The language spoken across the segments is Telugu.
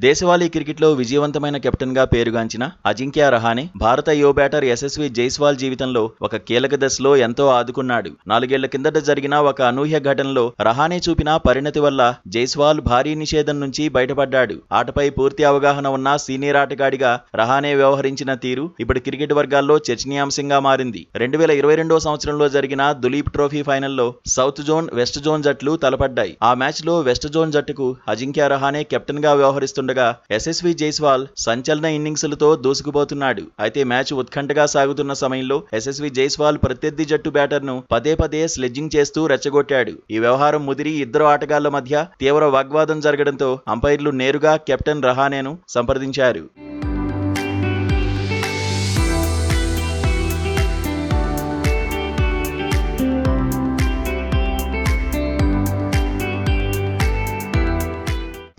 దేశవాళీ క్రికెట్లో విజయవంతమైన కెప్టెన్గా పేరుగాంచిన అజింక్య రహానే భారత యువ బ్యాటర్ యశస్వి జైస్వాల్ జీవితంలో ఒక కీలక దశలో ఎంతో ఆదుకున్నాడు. 4 ఏళ్ల కిందట జరిగిన ఒక అనూహ్య ఘటనలో రహానే చూపిన పరిణతి వల్ల జైస్వాల్ భారీ నిషేధం నుంచి బయటపడ్డాడు. ఆటపై పూర్తి అవగాహన ఉన్న సీనియర్ ఆటగాడిగా రహానే వ్యవహరించిన తీరు ఇప్పుడు క్రికెట్ వర్గాల్లో చర్చనీయాంశంగా మారింది. 2022వ సంవత్సరంలో జరిగిన దులీప్ ట్రోఫీ ఫైనల్లో సౌత్ జోన్, వెస్ట్ జోన్ జట్లు తలపడ్డాయి. ఆ మ్యాచ్లో వెస్ట్ జోన్ జట్టుకు అజింక్య రహానే కెప్టెన్గా వ్యవహరిస్తుండగా యశస్వి జైస్వాల్ సంచలన ఇన్నింగ్స్లతో దూసుకుపోతున్నాడు. అయితే మ్యాచ్ ఉత్కంఠగా సాగుతున్న సమయంలో యశస్వి జైస్వాల్ ప్రత్యర్థి జట్టు బ్యాటర్ను పదే స్లెడ్జింగ్ చేస్తూ రెచ్చగొట్టాడు. ఈ వ్యవహారం ముదిరి ఇద్దరు ఆటగాళ్ల మధ్య తీవ్ర వాగ్వాదం జరగడంతో అంపైర్లు నేరుగా కెప్టెన్ రహానేను సంప్రదించారు.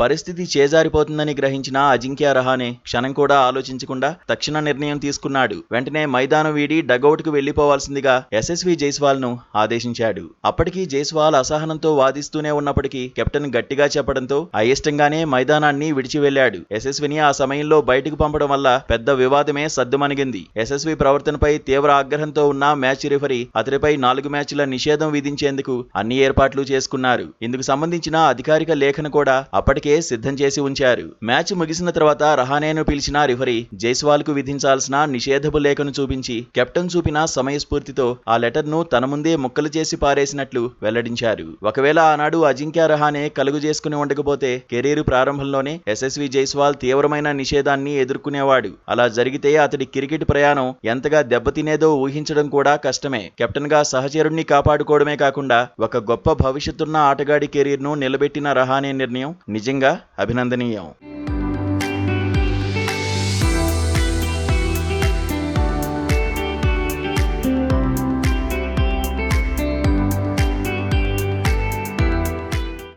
పరిస్థితి చేజారిపోతుందని గ్రహించిన అజింక్య రహానే క్షణం కూడా ఆలోచించకుండా తక్షణ నిర్ణయం తీసుకున్నాడు. వెంటనే మైదానం వీడి డగౌట్కు వెళ్లిపోవాల్సిందిగా యశస్వి జైస్వాల్ ను ఆదేశించాడు. అప్పటికీ జైస్వాల్ అసహనంతో వాదిస్తూనే ఉన్నప్పటికీ కెప్టెన్ గట్టిగా చెప్పడంతో అయిష్టంగానే మైదానాన్ని విడిచి వెళ్లాడు. యశస్విని ఆ సమయంలో బయటకు పంపడం వల్ల పెద్ద వివాదమే సద్దుమణిగింది. యశస్వి ప్రవర్తనపై తీవ్ర ఆగ్రహంతో ఉన్న మ్యాచ్ రిఫరీ అతడిపై 4 మ్యాచ్ల నిషేధం విధించేందుకు అన్ని ఏర్పాట్లు చేసుకున్నారు. ఇందుకు సంబంధించిన అధికారిక లేఖను కూడా అప్పటికే సిద్ధం చేసి ఉంచారు. మ్యాచ్ ముగిసిన తర్వాత రహానేను పిలిచిన రిఫరీ జైస్వాల్ కు విధించాల్సిన నిషేధపు లేఖను చూపించి కెప్టెన్ చూపిన సమయస్ఫూర్తితో ఆ లెటర్ ను తన ముందే ముక్కలు చేసి పారేసినట్లు వెల్లడించారు. ఒకవేళ ఆనాడు అజింక్య రహానే కలుగు చేసుకుని ఉండకపోతే కెరీర్ ప్రారంభంలోనే యశస్వి జైస్వాల్ తీవ్రమైన నిషేధాన్ని ఎదుర్కొనేవాడు. అలా జరిగితే అతడి క్రికెట్ ప్రయాణం ఎంతగా దెబ్బతినేదో ఊహించడం కూడా కష్టమే. కెప్టెన్ గా సహచరుణ్ణి కాపాడుకోవడమే కాకుండా ఒక గొప్ప భవిష్యత్తున్న ఆటగాడి కెరీర్ ను నిలబెట్టిన రహానే నిర్ణయం నిజంగా అభినందనీయం.